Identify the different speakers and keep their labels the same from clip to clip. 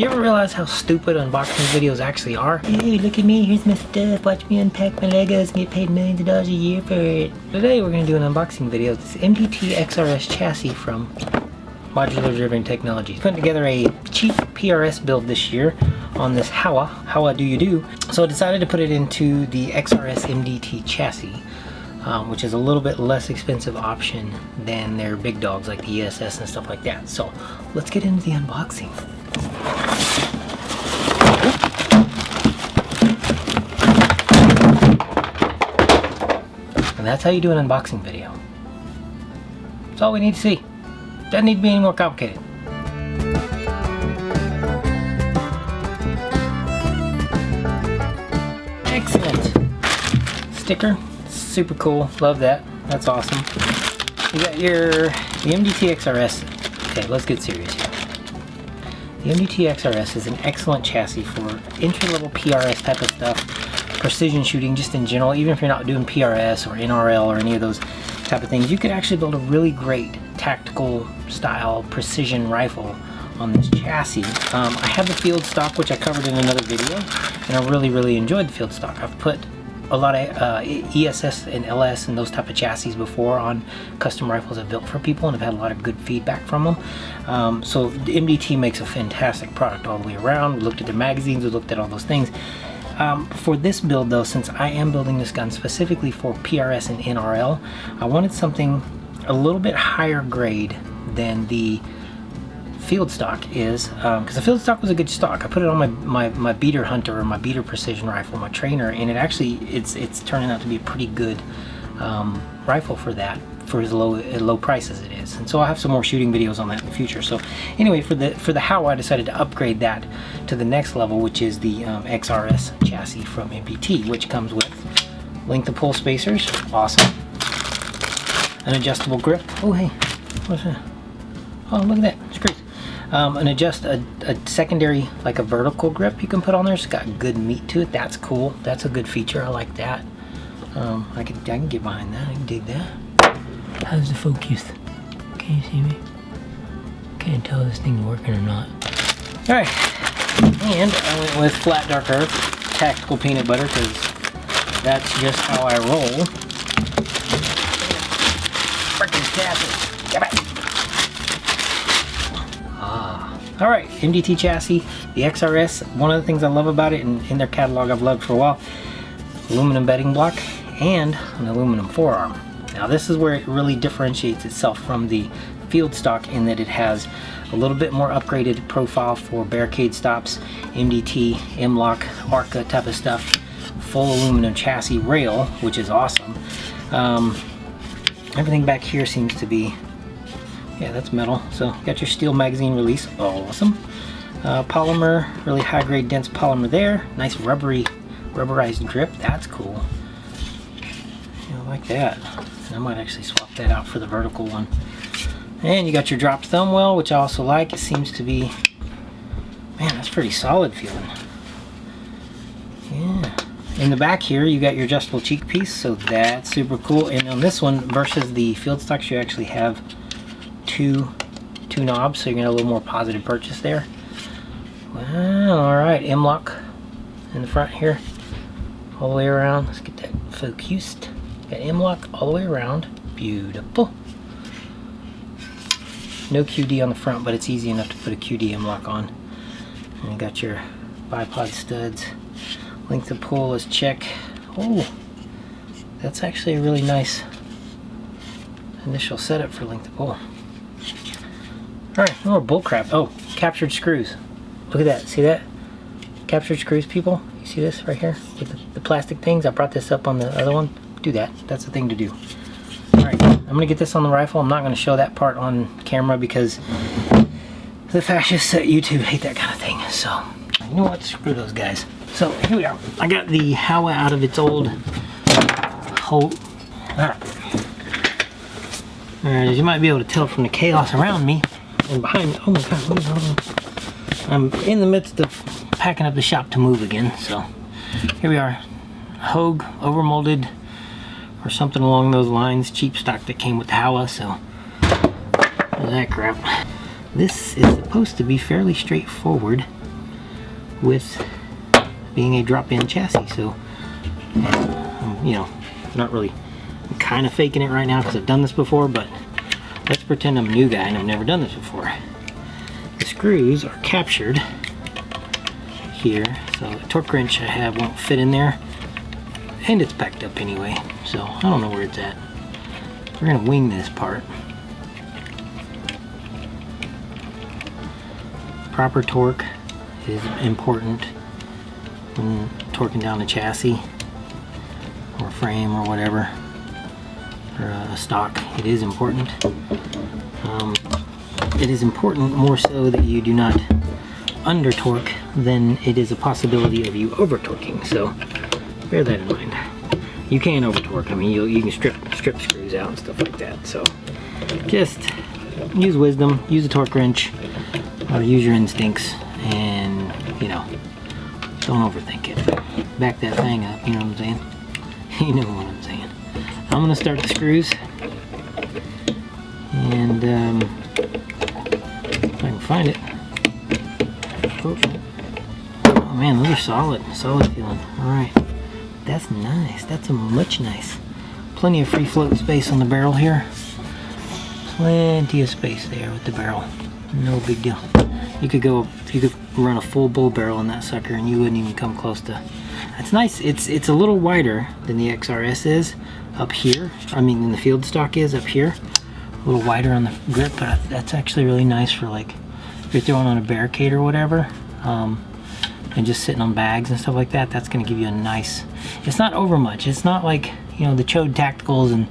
Speaker 1: You ever realize how stupid unboxing videos actually are? Hey, look at me, here's my stuff, watch me unpack my Legos and get paid millions of dollars a year for it. Today we're going to do an unboxing video. It's MDT XRS Chassis from Modular Driven Technologies. Putting together a cheap PRS build this year on this Howa. Howa do you do? So I decided to put it into the XRS MDT Chassis, which is a little bit less expensive option than their big dogs like the ESS and stuff like that. So let's get into the unboxing. And that's how you do an unboxing video. That's all we need to see. Doesn't need to be any more complicated. Excellent. Sticker. Super cool. Love that. That's awesome. You got the MDT XRS. Okay, let's get serious here. The MDT XRS is an excellent chassis for entry-level PRS type of stuff, precision shooting just in general. Even if you're not doing PRS or NRL or any of those type of things, you could actually build a really great tactical style precision rifle on this chassis. I have the field stock, which I covered in another video, and I really enjoyed the field stock. I've put a lot of ESS and LS and those type of chassis before on custom rifles I've built for people, and I've had a lot of good feedback from them. So the MDT makes a fantastic product all the way around. We looked at their magazines, we looked at all those things. For this build though, since I am building this gun specifically for PRS and NRL, I wanted something a little bit higher grade than the field stock is, because the field stock was a good stock. I put it on my beater hunter or my beater precision rifle, my trainer, and it actually it's turning out to be a pretty good rifle for that, for as low price as it is. And so I'll have some more shooting videos on that in the future. So anyway, for the Howa, I decided to upgrade that to the next level, which is the XRS chassis from MDT, which comes with length of pull spacers, awesome, an adjustable grip. Oh hey, what's that? Oh, look at that, it's great. A secondary, like a vertical grip you can put on there. It's got good meat to it. That's cool. That's a good feature. I like that. I can get behind that. I can dig that. How's the focus? Can you see me? Can't tell if this thing's working or not. All right, and I went with flat dark earth tactical peanut butter because that's just how I roll. Freaking chassis. Get back. All right, MDT chassis, the XRS. One of the things I love about it, and in their catalog I've loved for a while, aluminum bedding block and an aluminum forearm. Now this is where it really differentiates itself from the field stock, in that it has a little bit more upgraded profile for barricade stops, MDT, M-LOK, ARCA type of stuff, full aluminum chassis rail, which is awesome. Everything back here seems to be, yeah, that's metal. So you got your steel magazine release, awesome. Polymer, really high grade dense polymer there. Nice rubberized grip, that's cool. You know, like that. I might actually swap that out for the vertical one. And you got your dropped thumb well, which I also like. It seems to be, man, that's pretty solid feeling. Yeah. In the back here, you got your adjustable cheek piece, so that's super cool. And on this one, versus the field stocks, you actually have two knobs, so you're gonna have a little more positive purchase there. Wow, all right, M-LOK in the front here, all the way around. Let's get that focused. Got M-LOK all the way around, beautiful. No QD on the front, but it's easy enough to put a QD M-LOK on. And you got your bipod studs. Length of pull is check. Oh, that's actually a really nice initial setup for length of pull. Alright, more bullcrap. Oh, captured screws. Look at that. See that? Captured screws, people. You see this right here? With the plastic things? I brought this up on the other one. Do that. That's the thing to do. Alright, I'm going to get this on the rifle. I'm not going to show that part on camera because the fascists at YouTube hate that kind of thing. So, you know what? Screw those guys. So, here we are. I got the Howa out of its old hole. Alright, as you might be able to tell from the chaos around me and behind me. Oh my god, I'm in the midst of packing up the shop to move again. So here we are, Hogue overmolded or something along those lines, cheap stock that came with the Howa. So that crap. This is supposed to be fairly straightforward with being a drop-in chassis. So, you know, not really, I'm kind of faking it right now because I've done this before, but let's pretend I'm a new guy and I've never done this before. The screws are captured here, so the torque wrench I have won't fit in there, and it's packed up anyway, so I don't know where it's at. We're gonna wing this part. Proper torque is important when torquing down a chassis or frame or whatever, or a stock. It is important. It is important more so that you do not under torque than it is a possibility of you over torquing. So bear that in mind. You can over torque. I mean, you can strip screws out and stuff like that. So just use wisdom, use a torque wrench, or use your instincts, and you know, don't overthink it. Back that thing up. You know what I'm saying? You know what I'm saying. I'm gonna start the screws, and if I can find it. Oh man, those are solid feeling. Alright, that's nice. That's a much nice. Plenty of free float space on the barrel here. Plenty of space there with the barrel. No big deal. You could run a full bull barrel in that sucker and you wouldn't even come close to. That's nice. It's a little wider than the XRS is up here. I mean, than the field stock is up here. A little wider on the grip, but that's actually really nice for, like, if you're throwing on a barricade or whatever, and just sitting on bags and stuff like that. That's going to give you a nice, it's not over much. It's not like, you know, the Chode Tacticals and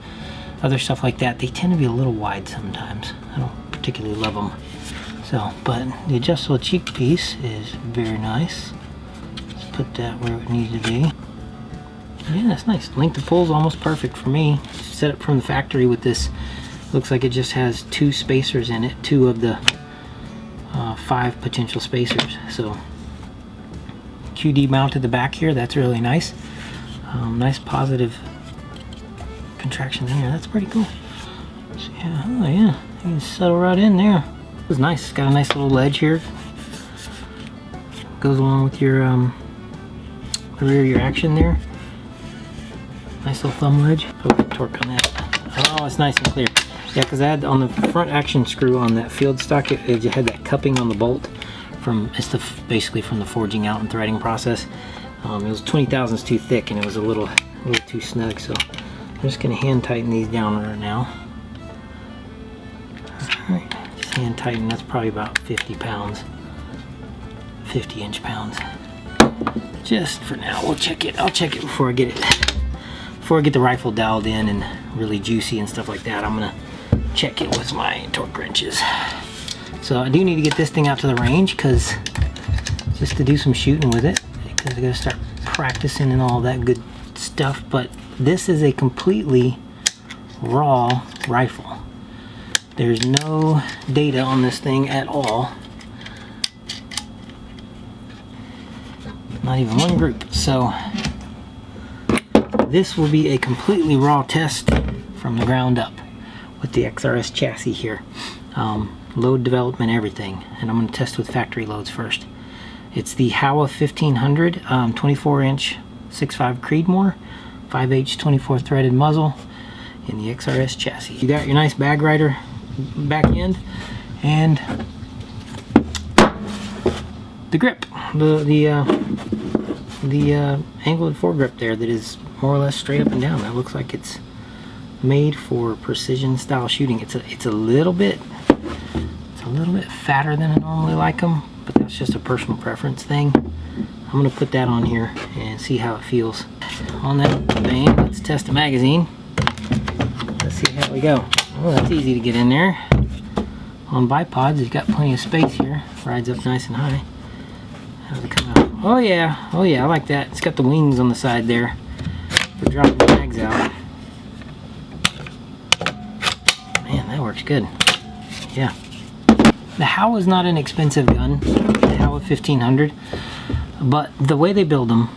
Speaker 1: other stuff like that. They tend to be a little wide sometimes. I don't particularly love them. So, but the adjustable cheek piece is very nice. Let's put that where it needs to be. Yeah, that's nice. Length of pull is almost perfect for me. Set up from the factory with this. Looks like it just has 2 spacers in it, 2 of the 5 potential spacers. So QD mount at the back here, that's really nice. Nice positive contraction in there. That's pretty cool. So, yeah, oh yeah, you can settle right in there. It was nice. It's got a nice little ledge here. Goes along with your the rear of your action there. Nice little thumb ledge. Put the torque on that. Oh, it's nice and clear. Yeah, because I had on the front action screw on that field stock, it had that cupping on the bolt from, it's basically from the forging out and threading process. It was 20 thousandths too thick and it was a little too snug, so I'm just going to hand tighten these down right now. Alright, just hand tighten. That's probably about 50 pounds, 50 inch-pounds. Just for now, we'll check it. I'll check it before I get the rifle dialed in and really juicy and stuff like that. I'm gonna check it with my torque wrenches. So I do need to get this thing out to the range, because just to do some shooting with it, because I gotta start practicing and all that good stuff. But this is a completely raw rifle. There's no data on this thing at all. Not even one group. So this will be a completely raw test from the ground up with the XRS chassis here. Load development, everything. And I'm going to test with factory loads first. It's the Howa 1500 24-inch 6.5 Creedmoor, 5H 24 threaded muzzle in the XRS chassis. You got your nice bag rider back end and the grip, the angled foregrip there that is more or less straight up and down. That looks like it's made for precision style shooting. It's a little bit fatter than I normally like them, but that's just a personal preference thing. I'm gonna put that on here and see how it feels. On that vein, let's test the magazine. Let's see how we go. Oh, that's easy to get in there. On bipods, it's got plenty of space here. Rides up nice and high. How's it come out? Oh yeah, I like that. It's got the wings on the side there for dropping the mags out. Man, that works good. Yeah. The Howa is not an expensive gun, the Howa 1500, but the way they build them,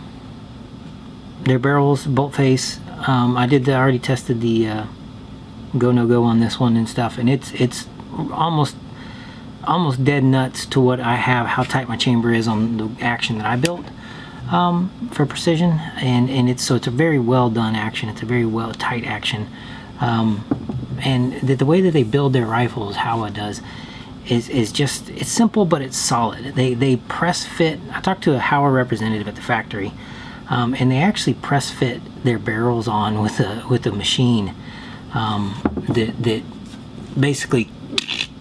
Speaker 1: their barrels, bolt face, I already tested the go no go on this one and stuff, and it's almost almost dead nuts to what I have, how tight my chamber is on the action that I built for precision, and it's a very well done action. It's a very well tight action, and the way that they build their rifles, Howa does, is just, it's simple but it's solid. They press fit. I talked to a Howa representative at the factory, and they actually press fit their barrels on with a machine that basically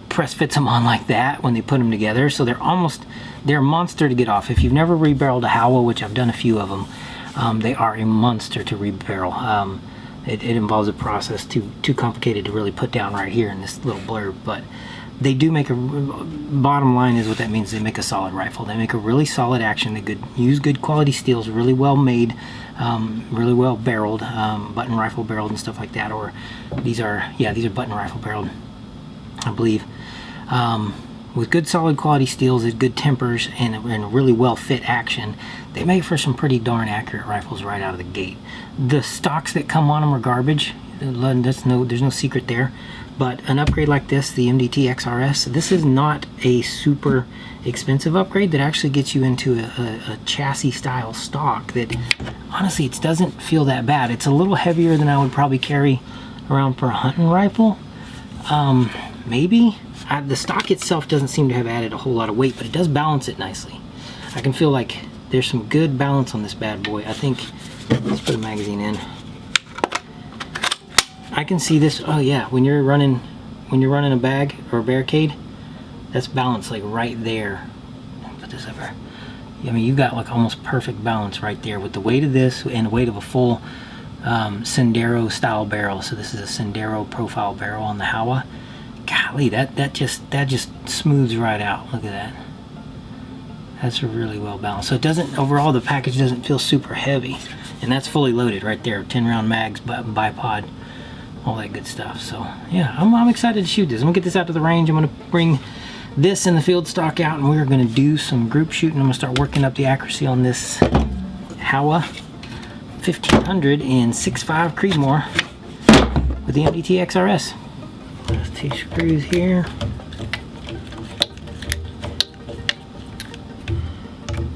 Speaker 1: press fits them on like that when they put them together. So they're a monster to get off. If you've never rebarreled a Howa, which I've done a few of them, they are a monster to rebarrel. It involves a process too complicated to really put down right here in this little blurb, but they do make bottom line is what that means, they make a solid rifle. They make a really solid action. They use good quality steels, really well made, really well barreled, button rifle barreled and stuff like that. Or these are button rifle barreled, I believe, with good solid quality steels, good tempers, and a really well fit action. They make for some pretty darn accurate rifles right out of the gate. The stocks that come on them are garbage. There's no secret there. But an upgrade like this, the MDT XRS, this is not a super expensive upgrade that actually gets you into a chassis style stock that honestly it doesn't feel that bad. It's a little heavier than I would probably carry around for a hunting rifle. Maybe. The stock itself doesn't seem to have added a whole lot of weight, but it does balance it nicely. I can feel like there's some good balance on this bad boy. I think, let's put a magazine in. I can see this. Oh yeah, when you're running a bag or a barricade, that's balanced like right there. Put this up here. I mean, you've got like almost perfect balance right there with the weight of this and the weight of a full Sendero style barrel. So this is a Sendero profile barrel on the Howa. Golly, that just smooths right out. Look at that. That's really well balanced. So it doesn't, overall the package doesn't feel super heavy, and that's fully loaded right there. 10 round mags, bipod, all that good stuff. So yeah, I'm excited to shoot this. I'm gonna get this out to the range. I'm gonna bring this and the field stock out, and we're gonna do some group shooting. I'm gonna start working up the accuracy on this Howa 1500 in 6.5 Creedmoor with the MDT XRS. There's 2 screws here.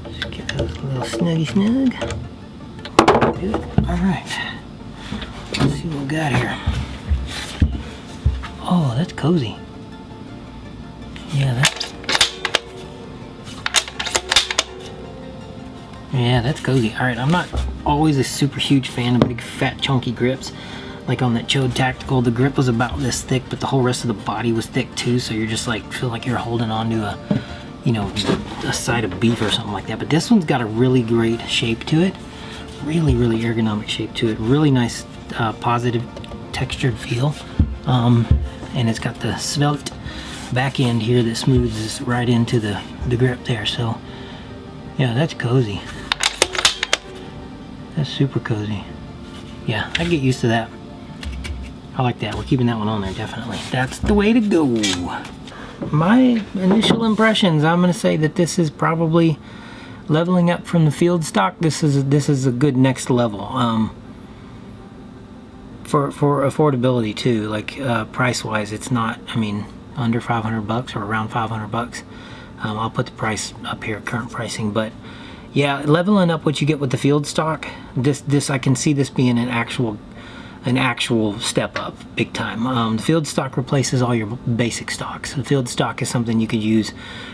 Speaker 1: Just get those a little snug. Good. Alright. Let's see what we got here. Oh, that's cozy. Yeah, that's cozy. Alright, I'm not always a super huge fan of big fat chunky grips. Like on that Chode Tactical, the grip was about this thick, but the whole rest of the body was thick too, so you're just like, feel like you're holding on to a side of beef or something like that. But this one's got a really great shape to it. Really ergonomic shape to it. Really nice, positive textured feel. And it's got the svelte back end here that smooths right into the grip there. So yeah, that's cozy. That's super cozy. Yeah, I get used to that. I like that. We're keeping that one on there, definitely. That's the way to go. My initial impressions, I'm going to say that this is probably leveling up from the field stock. This is a good next level. For affordability too, like price-wise, it's not, I mean, under 500 bucks or around 500 bucks. I'll put the price up here, current pricing, but yeah, leveling up what you get with the field stock, this I can see this being an actual step up big time. The field stock replaces all your basic stocks. The field stock is something you could use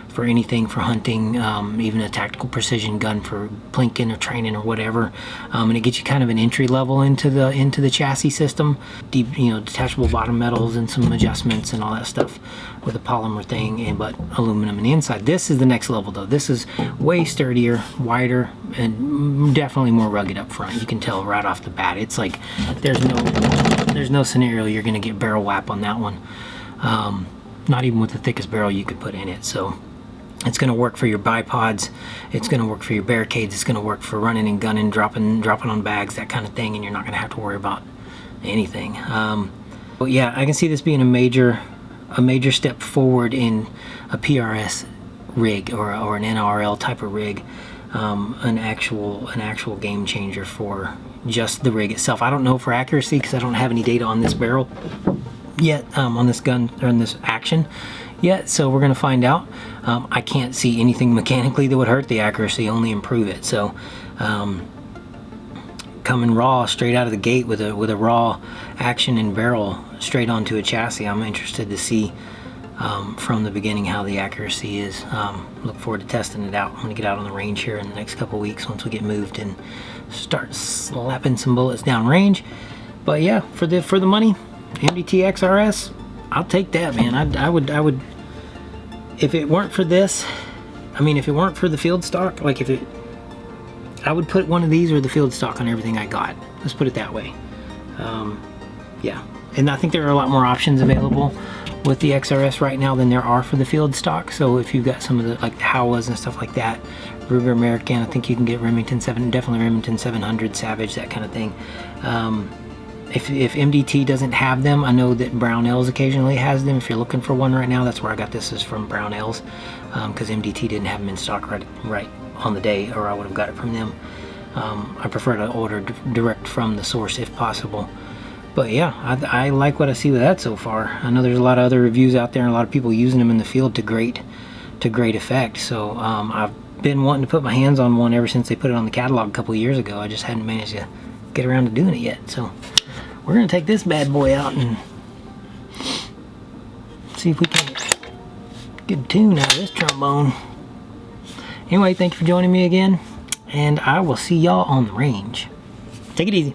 Speaker 1: for anything, for hunting, even a tactical precision gun for plinking or training or whatever, and it gets you kind of an entry level into the chassis system. Deep, detachable bottom metals and some adjustments and all that stuff with a polymer thing, but aluminum in the inside. This is the next level though. This is way sturdier, wider, and definitely more rugged up front. You can tell right off the bat. It's like there's no scenario you're gonna get barrel whap on that one. Not even with the thickest barrel you could put in it. So it's going to work for your bipods, it's going to work for your barricades, it's going to work for running and gunning, dropping on bags, that kind of thing, and you're not going to have to worry about anything. But yeah, I can see this being a major step forward in a PRS rig or an NRL type of rig, an actual game changer for just the rig itself. I don't know for accuracy because I don't have any data on this barrel yet, on this gun or in this action yet, so we're gonna find out. I can't see anything mechanically that would hurt the accuracy, only improve it. So coming raw straight out of the gate with a raw action and barrel straight onto a chassis, I'm interested to see from the beginning how the accuracy is. Look forward to testing it out. I'm gonna get out on the range here in the next couple weeks once we get moved and start slapping some bullets down range. But yeah, for the money, MDT XRS, I'll take that, man. I would, if it weren't for this, I mean, if it weren't for the field stock, like I would put one of these or the field stock on everything I got. Let's put it that way. Yeah, and I think there are a lot more options available with the XRS right now than there are for the field stock. So if you've got some of the, like the Howas and stuff like that, Ruger American, I think you can get Remington 7, definitely Remington 700, Savage, that kind of thing. If MDT doesn't have them, I know that Brownells occasionally has them. If you're looking for one right now, that's where I got this, is from Brownells, because MDT didn't have them in stock right on the day, or I would have got it from them. I prefer to order direct from the source if possible. But yeah, I like what I see with that so far. I know there's a lot of other reviews out there and a lot of people using them in the field to great effect. So I've been wanting to put my hands on one ever since they put it on the catalog a couple years ago. I just hadn't managed to get around to doing it yet. So we're gonna take this bad boy out and see if we can get a tune out of this trombone. Anyway, thank you for joining me again, and I will see y'all on the range. Take it easy.